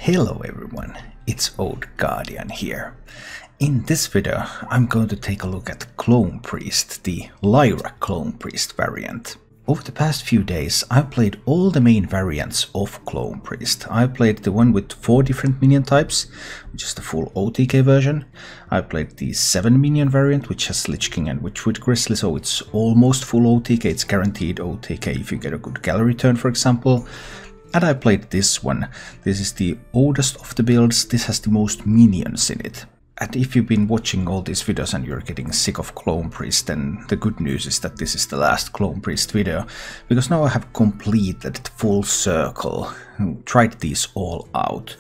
Hello everyone, it's Old Guardian here. In this video I'm going to take a look at Clone Priest, the Lyra Clone Priest variant. Over the past few days I've played all the main variants of Clone Priest. I played the one with 4 different minion types, which is the full OTK version. I played the 7 minion variant, which has Lich King and Witchwood Grizzly, so it's almost full OTK, it's guaranteed OTK if you get a good gallery turn, for example. And I played this one. This is the oldest of the builds, this has the most minions in it. And if you've been watching all these videos and you're getting sick of Clone Priest, then the good news is that this is the last Clone Priest video, because now I have completed it full circle, tried these all out,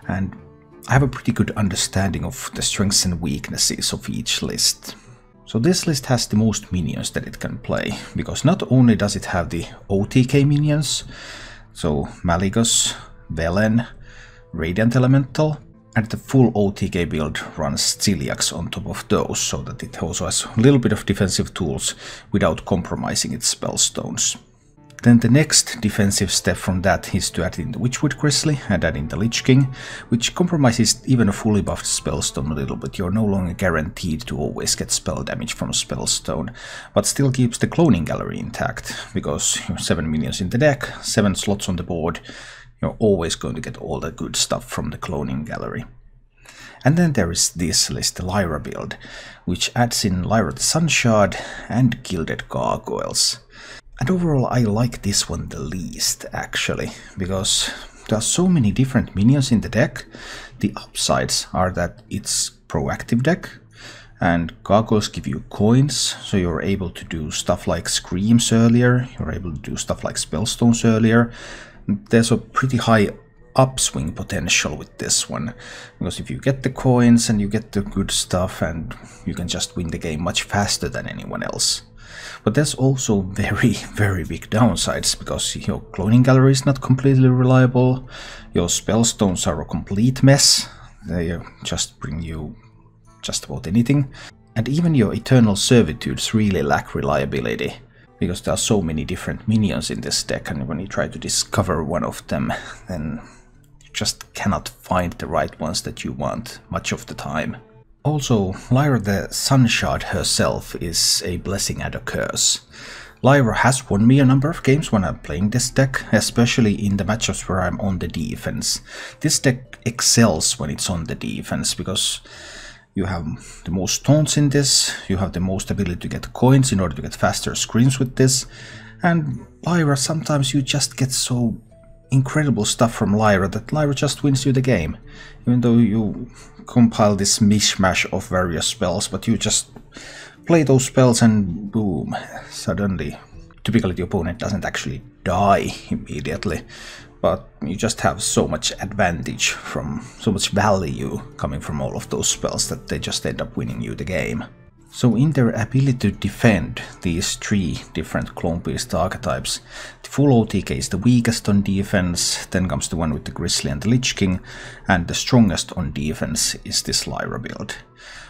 and I have a pretty good understanding of the strengths and weaknesses of each list. So this list has the most minions that it can play, because not only does it have the OTK minions, so Malygos, Velen, Radiant Elemental, and the full OTK build runs Ciliax on top of those, so that it also has a little bit of defensive tools without compromising its spellstones. Then the next defensive step from that is to add in the Witchwood Grizzly and add in the Lich King, which compromises even a fully buffed spellstone a little bit. You're no longer guaranteed to always get spell damage from spellstone, but still keeps the cloning gallery intact, because you're 7 minions in the deck, 7 slots on the board, you're always going to get all the good stuff from the cloning gallery. And then there is this list, the Lyra build, which adds in Lyra the Sunshard and Gilded Gargoyles. And overall I like this one the least, actually, because there are so many different minions in the deck. The upsides are that it's proactive deck, and Gargoyles give you coins, so you're able to do stuff like Screams earlier, you're able to do stuff like Spellstones earlier. There's a pretty high upswing potential with this one, because if you get the coins and you get the good stuff, and you can just win the game much faster than anyone else. But there's also very big downsides, because your cloning gallery is not completely reliable, your spellstones are a complete mess, they just bring you just about anything, and even your Eternal Servitudes really lack reliability, because there are so many different minions in this deck, and when you try to discover one of them, then you just cannot find the right ones that you want much of the time. Also, Lyra the Sunshard herself is a blessing and a curse. Lyra has won me a number of games when I'm playing this deck, especially in the matchups where I'm on the defense. This deck excels when it's on the defense, because you have the most taunts in this, you have the most ability to get coins in order to get faster screens with this, and Lyra, sometimes you just get so incredible stuff from Lyra that Lyra just wins you the game. Even though you compile this mishmash of various spells, but you just play those spells and boom, suddenly, typically the opponent doesn't actually die immediately, but you just have so much advantage from, so much value coming from all of those spells that they just end up winning you the game. So in their ability to defend these 3 different Clone Priest archetypes, the full OTK is the weakest on defense, then comes the one with the Grizzly and the Lich King, and the strongest on defense is this Lyra build.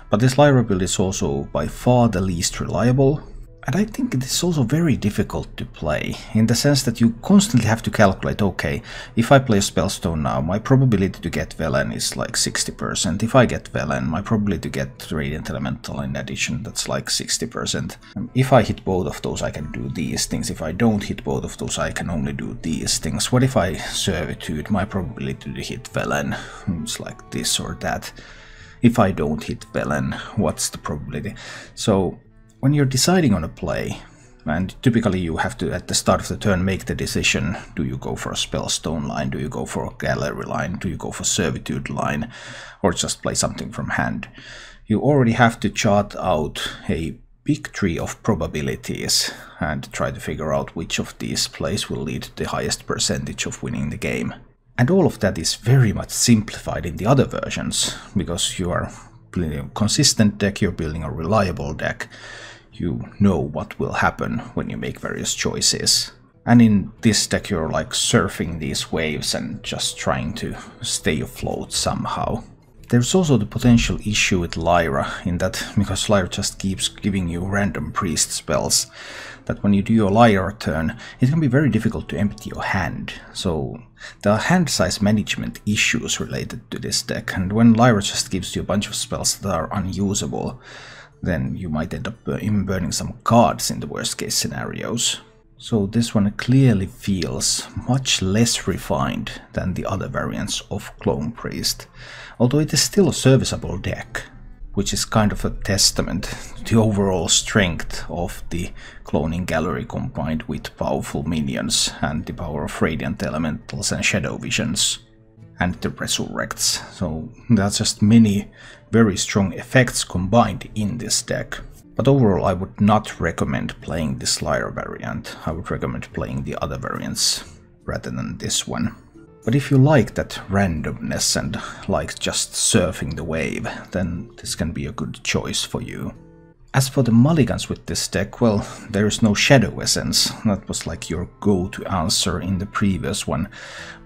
But this Lyra build is also by far the least reliable, and I think it is also very difficult to play, in the sense that you constantly have to calculate, okay, if I play a Spellstone now, my probability to get Velen is like 60%. If I get Velen, my probability to get Radiant Elemental in addition, that's like 60%. If I hit both of those, I can do these things. If I don't hit both of those, I can only do these things. What if I Servitude? My probability to hit Velen is like this or that. If I don't hit Velen, what's the probability? So when you're deciding on a play, and typically you have to, at the start of the turn, make the decision, do you go for a Spellstone line, do you go for a Gallery line, do you go for Servitude line, or just play something from hand. You already have to chart out a big tree of probabilities and try to figure out which of these plays will lead to the highest percentage of winning the game. And all of that is very much simplified in the other versions, because you are building a consistent deck, you're building a reliable deck. You know what will happen when you make various choices. And in this deck you're like surfing these waves and just trying to stay afloat somehow. There's also the potential issue with Lyra, in that because Lyra just keeps giving you random priest spells, that when you do your Lyra turn, it can be very difficult to empty your hand. So there are hand size management issues related to this deck, and when Lyra just gives you a bunch of spells that are unusable, then you might end up even burning some cards in the worst case scenarios. So this one clearly feels much less refined than the other variants of Clone Priest, although it is still a serviceable deck, which is kind of a testament to the overall strength of the cloning gallery combined with powerful minions and the power of radiant elementals and shadow visions and the resurrects. So that's just many very strong effects combined in this deck. But overall, I would not recommend playing this Lyra variant. I would recommend playing the other variants rather than this one. But if you like that randomness and like just surfing the wave, then this can be a good choice for you. As for the mulligans with this deck, well, there is no Shadow Essence. That was like your go-to answer in the previous one.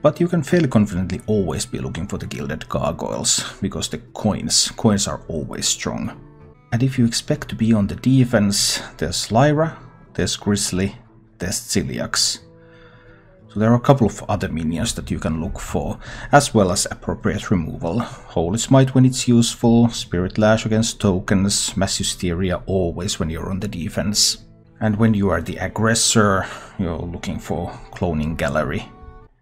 But you can fairly confidently always be looking for the Gilded Gargoyles, because the coins are always strong. And if you expect to be on the defense, there's Lyra, there's Grizzly, there's Ciliax. So there are a couple of other minions that you can look for, as well as appropriate removal. Holy Smite when it's useful, Spirit Lash against tokens, Mass Hysteria always when you're on the defense. And when you are the aggressor, you're looking for Cloning Gallery.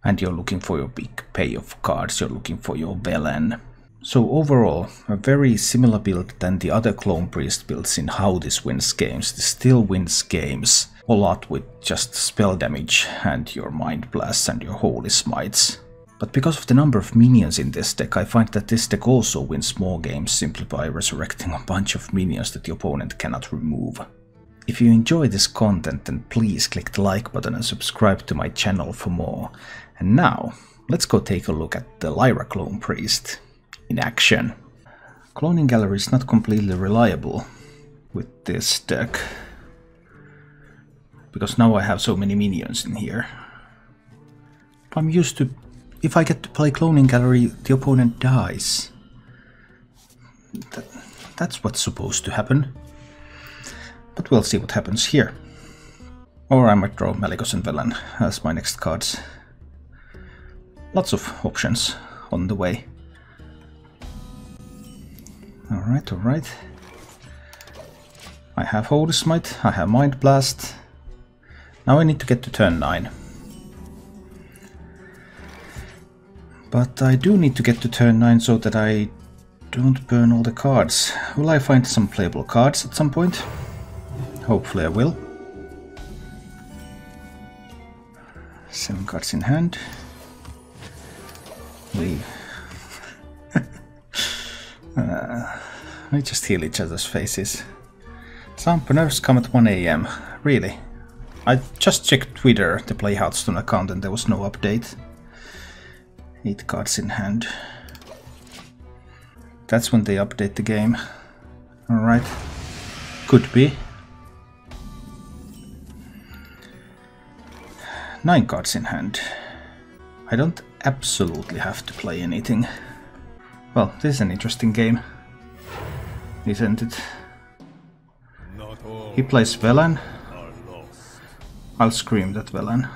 And you're looking for your big payoff cards, you're looking for your Velen. So overall, a very similar build than the other Clone Priest builds in how this wins games. This still wins games a lot with just spell damage and your Mind Blasts and your Holy Smites. But because of the number of minions in this deck, I find that this deck also wins more games simply by resurrecting a bunch of minions that the opponent cannot remove. If you enjoy this content, then please click the like button and subscribe to my channel for more. And now, let's go take a look at the Lyra Clone Priest in action. Cloning Gallery is not completely reliable with this deck, because now I have so many minions in here. I'm used to, if I get to play Cloning Gallery, the opponent dies. That's what's supposed to happen. But we'll see what happens here. Or I might draw Malygos and Velen as my next cards. Lots of options on the way. Alright, alright. I have Holy Smite, I have Mind Blast. Now I need to get to turn 9. But I do need to get to turn 9 so that I don't burn all the cards. Will I find some playable cards at some point? Hopefully I will. 7 cards in hand. Leave. We just heal each other's faces. Some nerfs come at 1 AM. Really? I just checked Twitter, the Play Hearthstone account, and there was no update. 8 cards in hand. That's when they update the game. Alright. Could be. 9 cards in hand. I don't absolutely have to play anything. Well, this is an interesting game, isn't it? He plays Velen. I'll scream that Velen.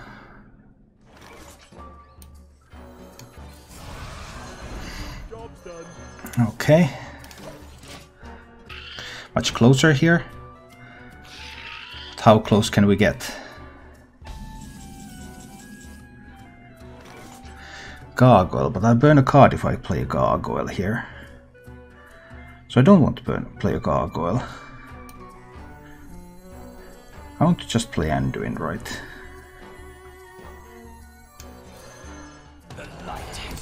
Okay. Much closer here. But how close can we get? Gargoyle, but I burn a card if I play a Gargoyle here. So I don't want to play a Gargoyle. I want to just play Anduin, right?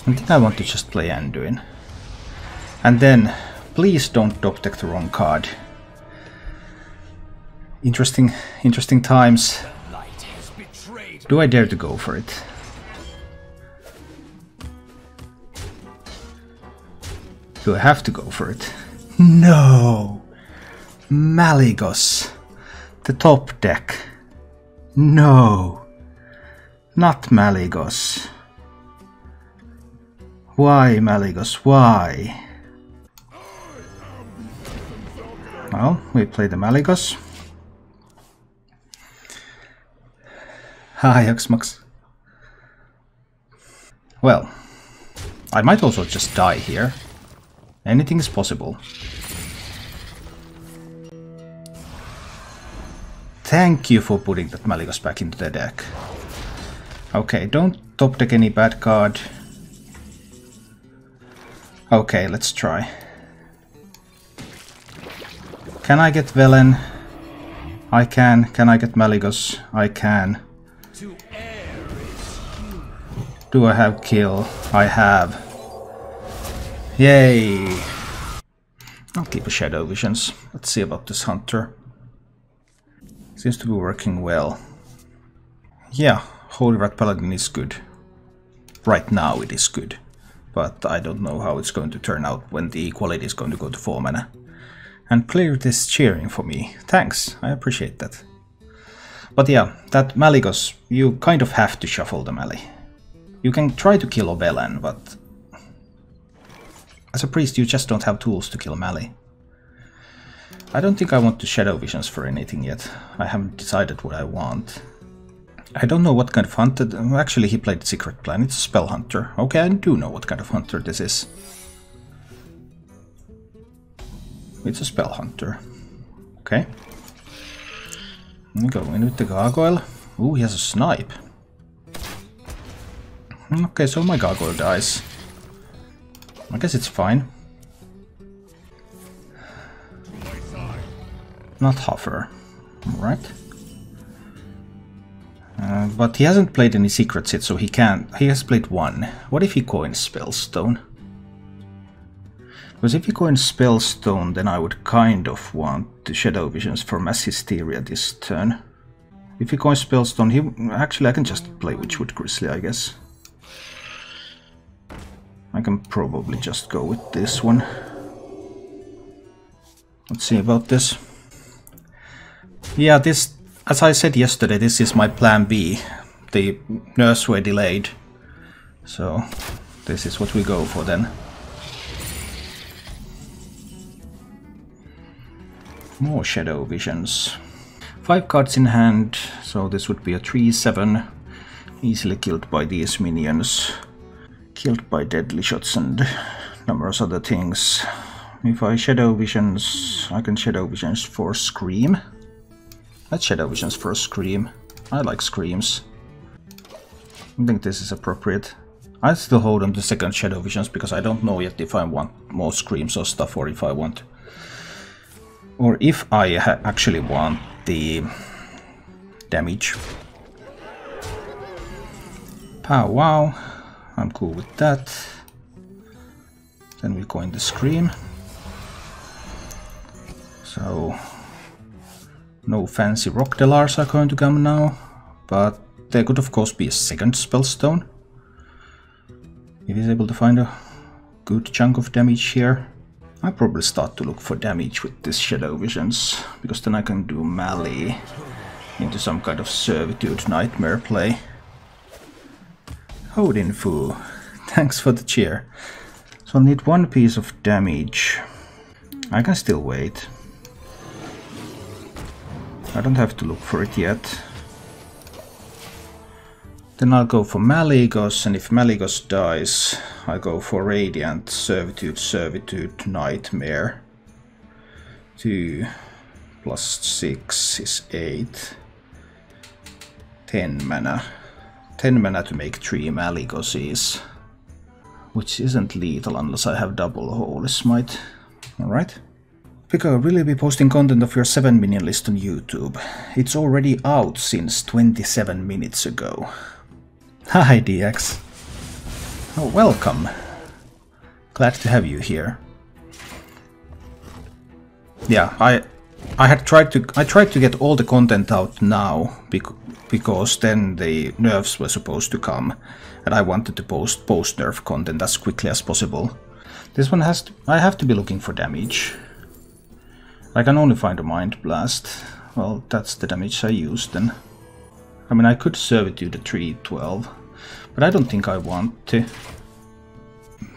And then I want to just play Anduin. And then, please don't top deck the wrong card. Interesting times. Do I dare to go for it? Do I have to go for it? No! Malygos. The top deck. No! Not Malygos. Why, Malygos? Why? Well, we play the Malygos. Hi, Xmax. Well, I might also just die here. Anything is possible. Thank you for putting that Malygos back into the deck. Okay, don't top deck any bad card. Okay, let's try. Can I get Velen? I can. Can I get Malygos? I can. Do I have kill? I have. Yay! I'll keep a Shadow Visions. Let's see about this Hunter. Seems to be working well. Yeah, Holy Rat Paladin is good. Right now it is good. But I don't know how it's going to turn out when the equality is going to go to 4 mana. And player is cheering for me. Thanks, I appreciate that. But yeah, that Malygos, you kind of have to shuffle the melee. You can try to kill Obelan, but as a priest you just don't have tools to kill melee. I don't think I want to Shadow Visions for anything yet. I haven't decided what I want. I don't know what kind of hunter... Actually, he played Secret Plan. It's a Spell Hunter. Okay, I do know what kind of hunter this is. It's a Spell Hunter. Okay. Go in with the Gargoyle. Ooh, he has a Snipe. Okay, so my Gargoyle dies. I guess it's fine. Not Hover. Right. But he hasn't played any secrets yet, so he can't. He has played one. What if he coins Spellstone? Because if he coins Spellstone, then I would kind of want the Shadow Visions for Mass Hysteria this turn. If he coins Spellstone, he... Actually, I can just play Witchwood Grizzly, I guess. I can probably just go with this one. Let's see about this. Yeah, this... As I said yesterday, this is my plan B. The nerfs were delayed. So, this is what we go for then. More Shadow Visions. 5 cards in hand, so this would be a 3/7. Easily killed by these minions. Killed by deadly shots and numerous other things. If I Shadow Visions, I can Shadow Visions for Scream. Let's Shadow Visions for a Scream. I like Screams. I think this is appropriate. I still hold on to second Shadow Visions because I don't know yet if I want more Screams or stuff, or if I want... Or if I actually want the damage. Pow wow. I'm cool with that. Then we coin the Scream. So... No fancy Rock Delars are going to come now, but there could of course be a second Spellstone. If he's able to find a good chunk of damage here. I'll probably start to look for damage with this Shadow Visions, because then I can do melee into some kind of Servitude Nightmare play. Odin Fu, thanks for the cheer. So I'll need one piece of damage. I can still wait. I don't have to look for it yet. Then I'll go for Malygos, and if Malygos dies, I go for Radiant, Servitude, Nightmare. 2 plus 6 is 8. 10 mana. 10 mana to make 3 Malygoses. Which isn't lethal unless I have double Holy Smite. Alright. Pico, will you be posting content of your 7 minion list on YouTube? It's already out since 27 minutes ago. Hi DX. Oh, welcome. Glad to have you here. Yeah, I tried to get all the content out now because then the nerfs were supposed to come, and I wanted to post post-nerf content as quickly as possible. This one I have to be looking for damage. I can only find a Mind Blast. Well, that's the damage I used then. I mean, I could Servitude a 3/12, but I don't think I want to.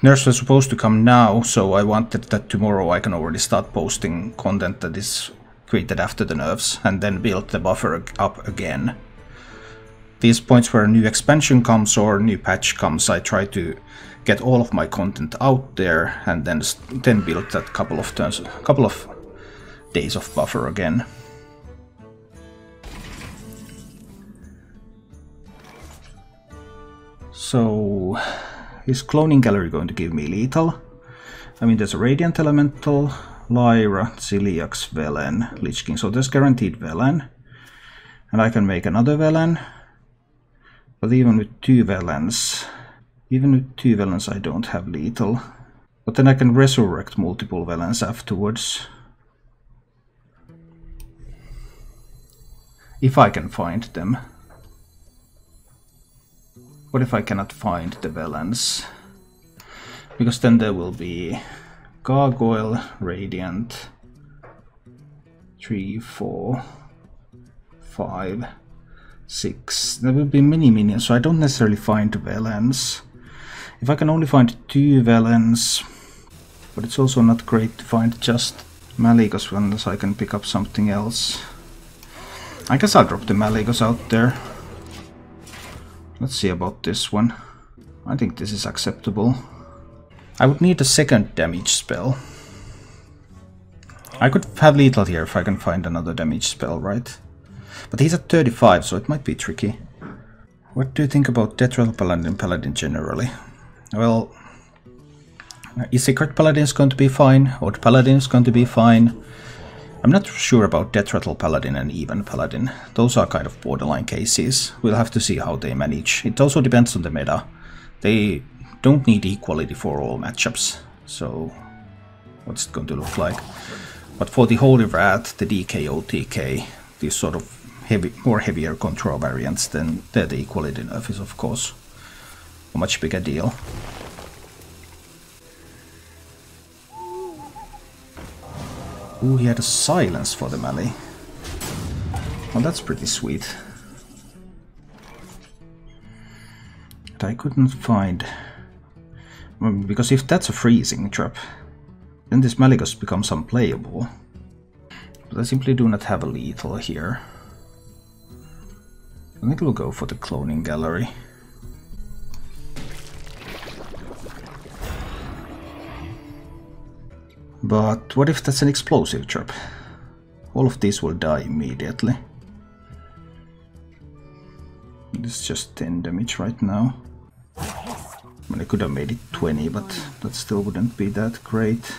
Nerfs were supposed to come now, so I wanted that tomorrow I can already start posting content that is created after the nerfs, and then build the buffer up again. these points where a new expansion comes or a new patch comes, I try to get all of my content out there and then build that couple of days of buffer again. So, is Cloning Gallery going to give me lethal? I mean, there's a Radiant Elemental, Lyra, Ziliax, Velen, Lich King, so there's guaranteed Velen. And I can make another Velen. But even with 2 Velens, I don't have lethal. But then I can resurrect multiple Velens afterwards. If I can find them. What if I cannot find the Velens? Because then there will be Gargoyle, Radiant, 3, 4, 5, 6. There will be many minions, so I don't necessarily find Velens. If I can only find 2 Velens, but it's also not great to find just Malygos unless I can pick up something else. I guess I'll drop the Malygos out there. Let's see about this one. I think this is acceptable. I would need a second damage spell. I could have lethal here if I can find another damage spell, right? But he's at 35, so it might be tricky. What do you think about Death Rattle Paladin generally? Well, Secret Paladin is going to be fine, Old Paladin is going to be fine. I'm not sure about Death Rattle Paladin and Even Paladin. Those are kind of borderline cases. We'll have to see how they manage. It also depends on the meta. They don't need equality for all matchups, so what's it going to look like? But for the Holy Wrath, the DK, OTK, these sort of heavier control variants, then the equality nerf is of course a much bigger deal. Ooh, he had a silence for the melee. Well, that's pretty sweet. But I couldn't find... Because if that's a freezing trap, then this Malygos becomes unplayable. But I simply do not have a lethal here. I think we'll go for the Cloning Gallery. But what if that's an explosive trap? All of these will die immediately. This is just 10 damage right now. I mean, I could have made it 20, but that still wouldn't be that great.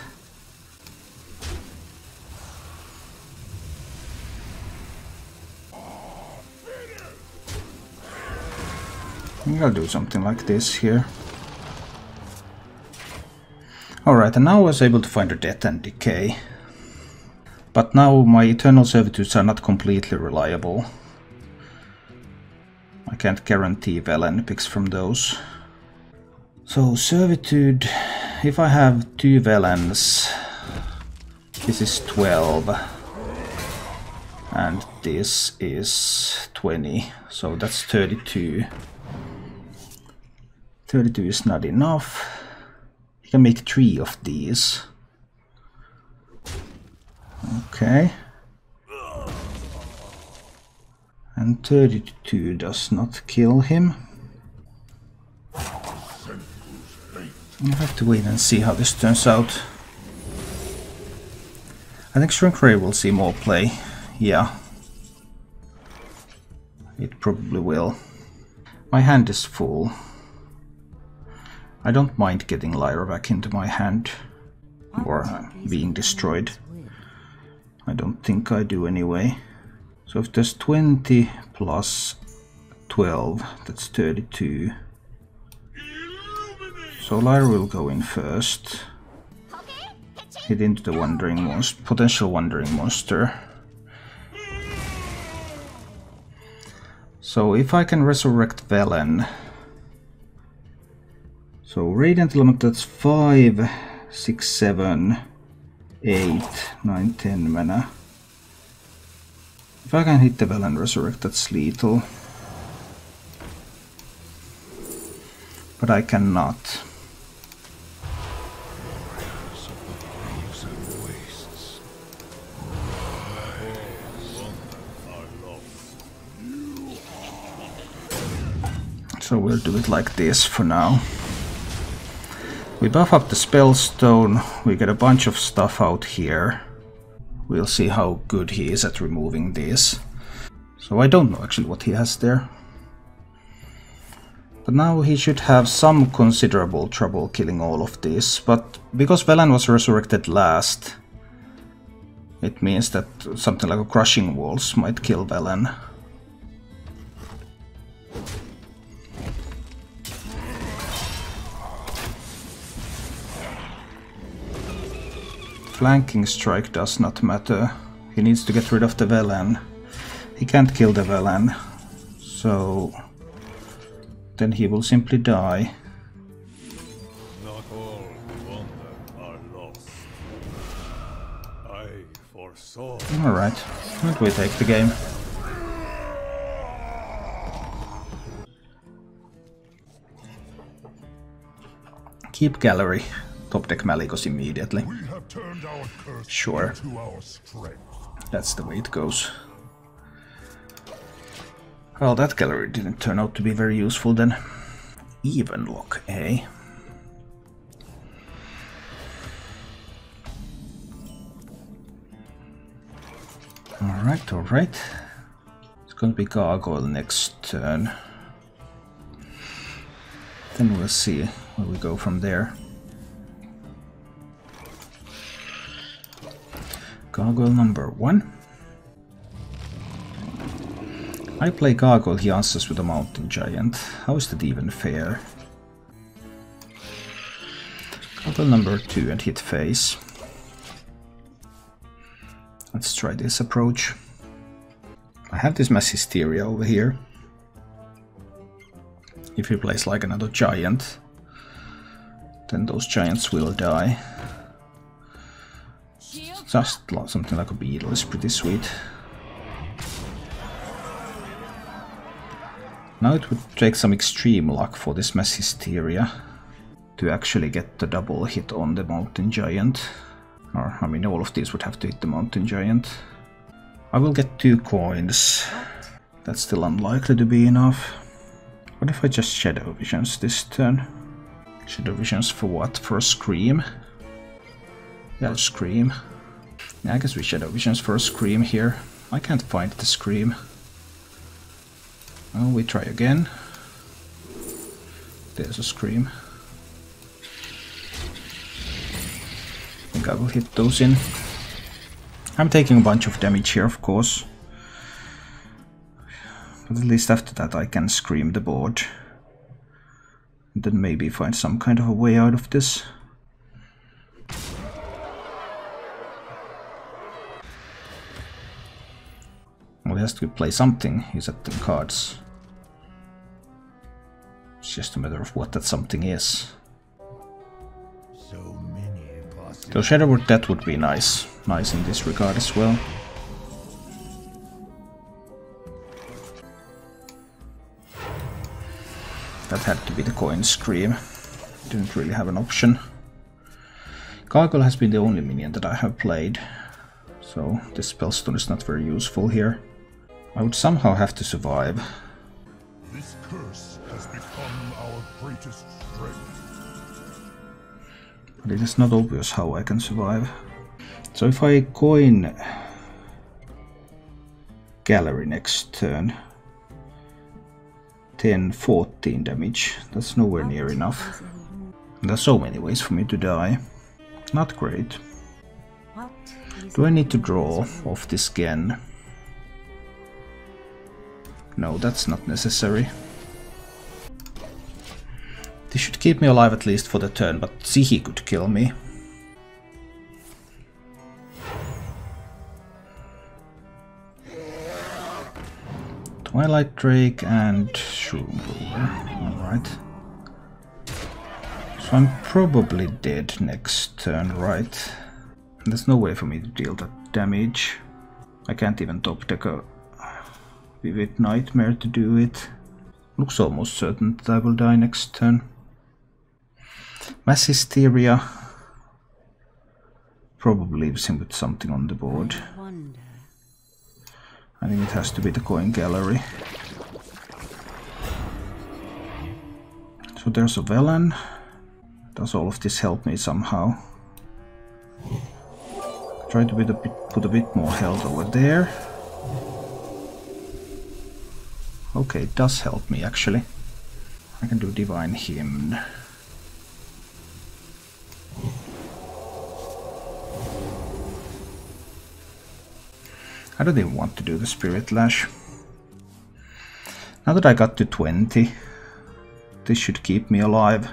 I think I'll do something like this here. Alright, and now I was able to find a Death and Decay. But now my Eternal Servitudes are not completely reliable. I can't guarantee Velen picks from those. So Servitude, if I have 2 Velens, this is 12. And this is 20, so that's 32. 32 is not enough. You can make 3 of these. Okay. And 32 does not kill him. I'll have to wait and see how this turns out. I think Shrink Ray will see more play. Yeah. It probably will. My hand is full. I don't mind getting Lyra back into my hand, or being destroyed. I don't think I do anyway. So if there's 20 plus 12, that's 32. So Lyra will go in first. Hit into the wandering monster, potential wandering monster. So if I can resurrect Velen. So Radiant Element, that's 5, 6, 7, 8, 9, 10 mana. If I can hit the Velen Resurrect, that's lethal. But I cannot. we'll do it like this for now. We buff up the Spellstone, we get a bunch of stuff out here. We'll see how good he is at removing these. So I don't know actually what he has there. But now he should have some considerable trouble killing all of these. But because Velen was resurrected last, it means that something like a Crushing Walls might kill Velen. Flanking strike does not matter. He needs to get rid of the Velen. He can't kill the Velen, so then he will simply die. Not all who wander are lost. I foresaw. Alright, and we take the game. Keep gallery. Top deck Malicos immediately. Sure. That's the way it goes. Well, that gallery didn't turn out to be very useful then. Even Warlock, eh? Alright, alright. It's gonna be Gargoyle next turn. Then we'll see where we go from there. Gargoyle number 1. I play Gargoyle, he answers with a Mountain Giant. How is that even fair? Gargoyle number 2 and hit face. Let's try this approach. I have this Mass Hysteria over here. If he plays like another Giant, then those Giants will die. Just something like a Beetle is pretty sweet. Now it would take some extreme luck for this Mass Hysteria to actually get the double hit on the Mountain Giant. Or, I mean, all of these would have to hit the Mountain Giant. I will get 2 coins. That's still unlikely to be enough. What if I just Shadow Visions this turn? Shadow Visions for what? For a Scream? Yeah, Scream. Yeah, I guess we Shadow Visions for a Scream here. I can't find the Scream. Oh, we try again. There's a Scream. I think I will hit those in. I'm taking a bunch of damage here, of course. But at least after that I can Scream the board. And then maybe find some kind of a way out of this. Well, he has to play something. He's at the cards. It's just a matter of what that something is. So Shadow Word, that would be nice. Nice in this regard as well. That had to be the coin Scream. Didn't really have an option. Gargoyle has been the only minion that I have played, so this Spellstone is not very useful here. I would somehow have to survive. This curse has become our greatest strength. But it is not obvious how I can survive. So if I coin Gallery next turn, 10, 14 damage, that's nowhere near enough. And there's so many ways for me to die. Not great. Do I need to draw off this again? No, that's not necessary. This should keep me alive at least for the turn, but see, he could kill me. Twilight Drake and Shroom Brewer. Alright. So I'm probably dead next turn, right? And there's no way for me to deal that damage. I can't even top deck a Vivid Nightmare to do it. Looks almost certain that I will die next turn. Mass Hysteria probably leaves him with something on the board. I think it has to be the Coin Gallery. So there's a Velen. Does all of this help me somehow? Try to put a bit more health over there. Okay, it does help me actually. I can do Divine Hymn. I don't even want to do the Spirit Lash. Now that I got to 20, this should keep me alive.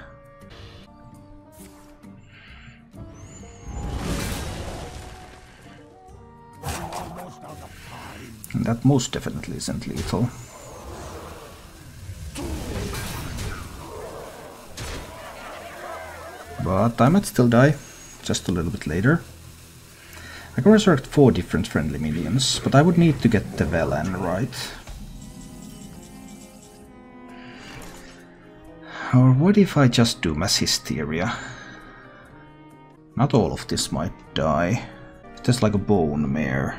And that most definitely isn't lethal. But I might still die, just a little bit later. I can resurrect 4 different friendly minions, but I would need to get the Velen right. Or what if I just do Mass Hysteria? Not all of this might die. It's just like a Bone Mare.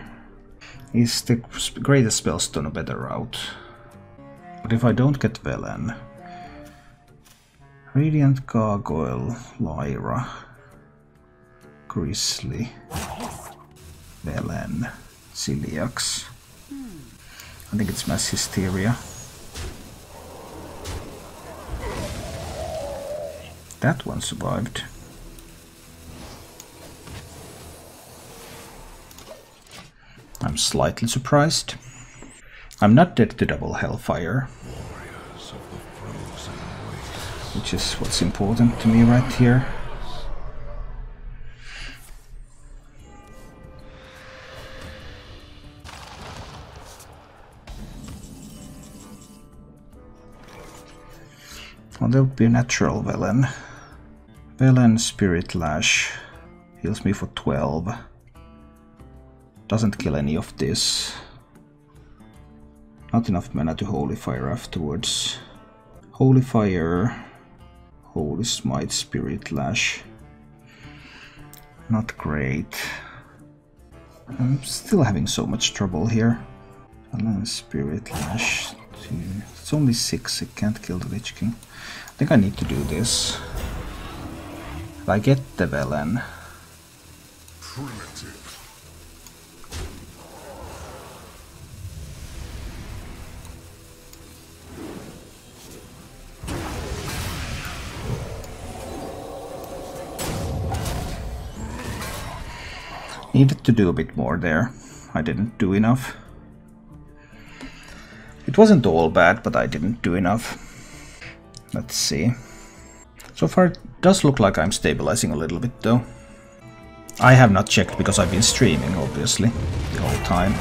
Is the greatest Spellstone a better route? But if I don't get Velen... Radiant Gargoyle, Lyra, Grizzly, Velen, Ciliax. I think it's Mass Hysteria. That one survived. I'm slightly surprised. I'm not dead to double Hellfire, which is what's important to me right here. Well, there would be a natural Velen. Velen Spirit Lash heals me for 12. Doesn't kill any of this. Not enough mana to Holy Fire afterwards. Holy Fire, Holy Smite, Spirit Lash. Not great. I'm still having so much trouble here. Velen Spirit Lash. It's only 6, it can't kill the Lich King. I think I need to do this. If I get the Velen. Primitive. Needed to do a bit more there. I didn't do enough. It wasn't all bad, but I didn't do enough. Let's see. So far it does look like I'm stabilizing a little bit though. I have not checked because I've been streaming obviously the whole time.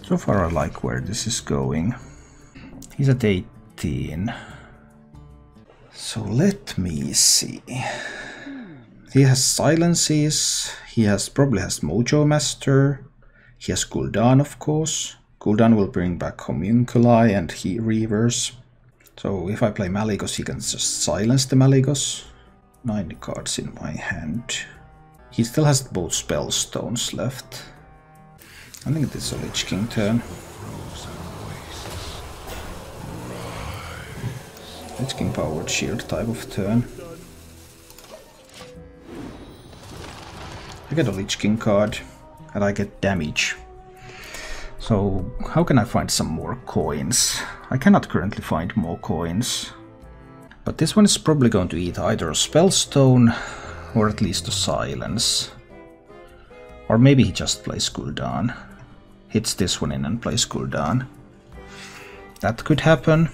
So far I like where this is going. He's at 18. So let me see. He has Silences, he probably has Mojo Master, he has Gul'dan of course. Gul'dan will bring back Homunculi and he Reavers. So if I play Malygos, he can just silence the Malygos. 9 cards in my hand. He still has both Spellstones left. I think this is a Lich King turn. Lich King powered shield type of turn. I get a Lich King card and I get damage. So how can I find some more coins? I cannot currently find more coins. But this one is probably going to eat either a Spellstone or at least a Silence. Or maybe he just plays Gul'dan. Hits this one in and plays Gul'dan. That could happen.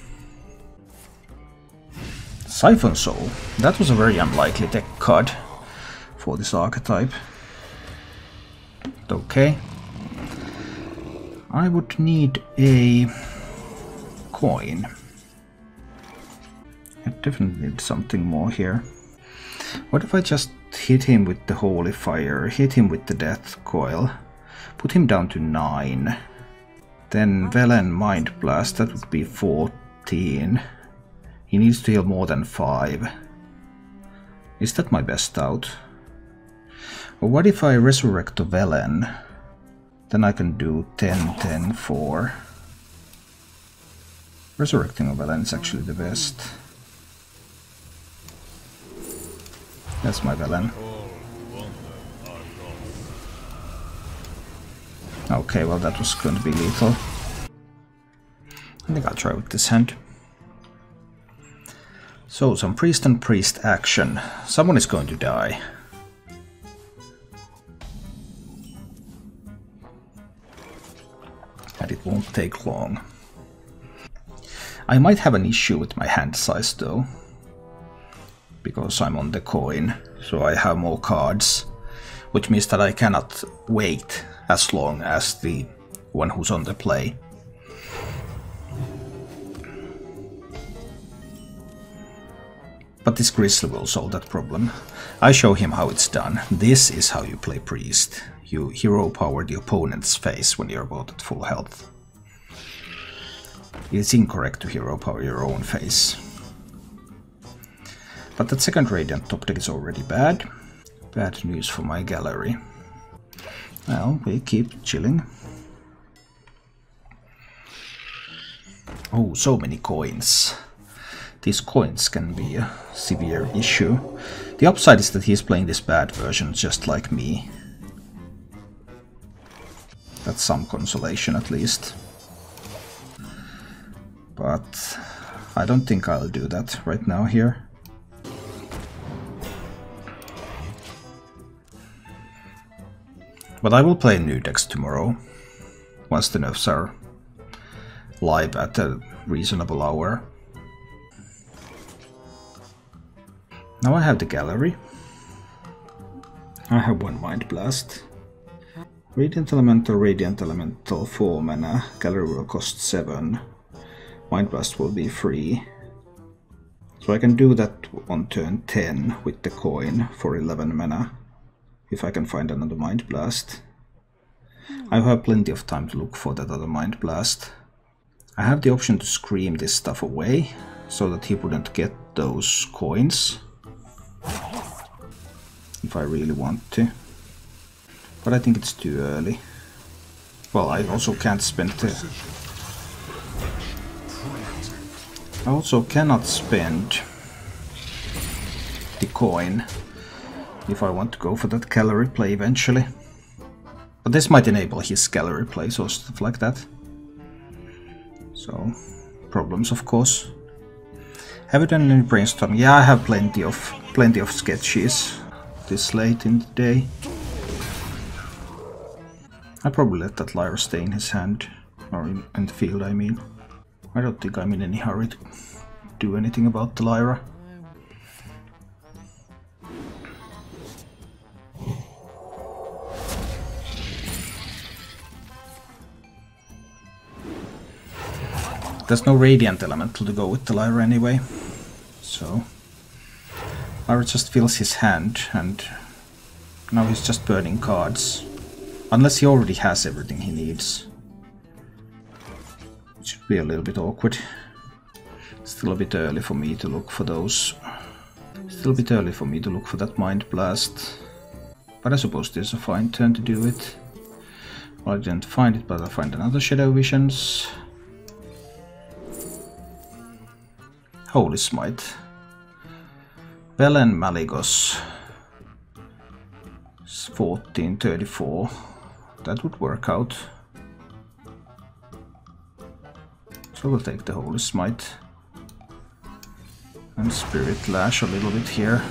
Siphon Soul. That was a very unlikely deck card for this archetype. Okay. I would need a coin. I definitely need something more here. What if I just hit him with the Holy Fire, hit him with the Death Coil, put him down to 9. Then Velen Mind Blast, that would be 14. He needs to heal more than 5. Is that my best out? Or what if I resurrect a Velen? Then I can do 10, 10, 4. Resurrecting a Velen is actually the best. That's my Velen. Okay, well that was going to be lethal. I think I'll try with this hand. So, some priest and priest action. Someone is going to die. And it won't take long. I might have an issue with my hand size though. Because I'm on the coin, so I have more cards. Which means that I cannot wait as long as the one who's on the play. But this Grizzly will solve that problem. I show him how it's done. This is how you play Priest. You hero power the opponent's face when you're about at full health. It's incorrect to hero power your own face. But that second Radiant top deck is already bad. Bad news for my gallery. Well, we keep chilling. Oh, so many coins. These coins can be a severe issue. The upside is that he's playing this bad version just like me. That's some consolation at least. But I don't think I'll do that right now here. But I will play new decks tomorrow, once the nerfs are live at a reasonable hour. Now I have the gallery. I have one Mind Blast. Radiant Elemental 4 mana. Gallery will cost 7. Mind Blast will be free. So I can do that on turn 10 with the coin for 11 mana. If I can find another Mind Blast. I have plenty of time to look for that other Mind Blast. I have the option to scream this stuff away, so that he wouldn't get those coins. If I really want to. But I think it's too early. Well, I also can't spend the... I also cannot spend the coin if I want to go for that gallery play eventually. But this might enable his gallery plays or stuff like that. So, problems of course. Have you done any brainstorming? Yeah, I have plenty of sketches this late in the day. I probably let that Lyra stay in his hand, or in the field I mean. I don't think I'm in any hurry to do anything about the Lyra. There's no Radiant Elemental to go with the Lyra anyway, so Lyra just fills his hand, and now he's just burning cards. Unless he already has everything he needs. It should be a little bit awkward. Still a bit early for me to look for those. Still a bit early for me to look for that Mind Blast. But I suppose there's a fine turn to do it. Well, I didn't find it, but I'll find another Shadow Visions. Holy Smite. Velen Malygos. 1434. That would work out. So we'll take the Holy Smite. And Spirit Lash a little bit here.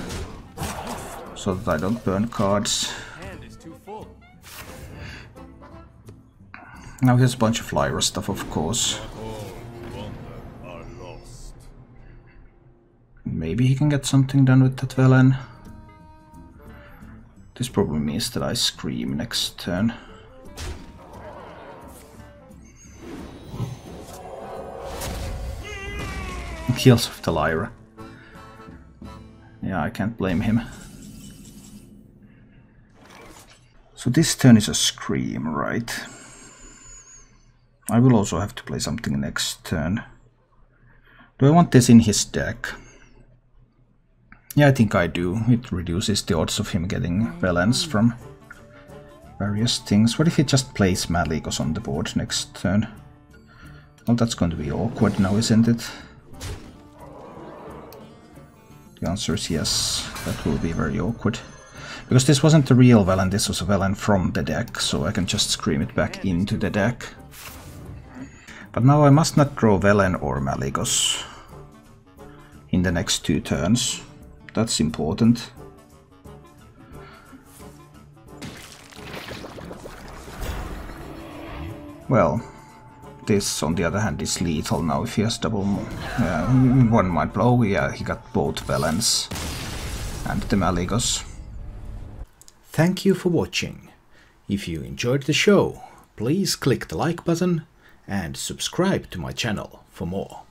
So that I don't burn cards. Now here's a bunch of Lyra stuff, of course. Maybe he can get something done with that Velen. This probably means that I scream next turn. Kills with the Lyra. Yeah, I can't blame him. So this turn is a scream, right? I will also have to play something next turn. Do I want this in his deck? Yeah, I think I do. It reduces the odds of him getting Velens from various things. What if he just plays Maligos on the board next turn? Well, that's going to be awkward now, isn't it? The answer is yes. That will be very awkward. Because this wasn't the real Velen, this was a Velen from the deck, so I can just scream it back into the deck. But now I must not draw Velen or Maligos in the next 2 turns. That's important. Well, this on the other hand is lethal now if he has double... one might blow, yeah, he got both Velens and the Maligos. Thank you for watching. If you enjoyed the show, please click the like button and subscribe to my channel for more.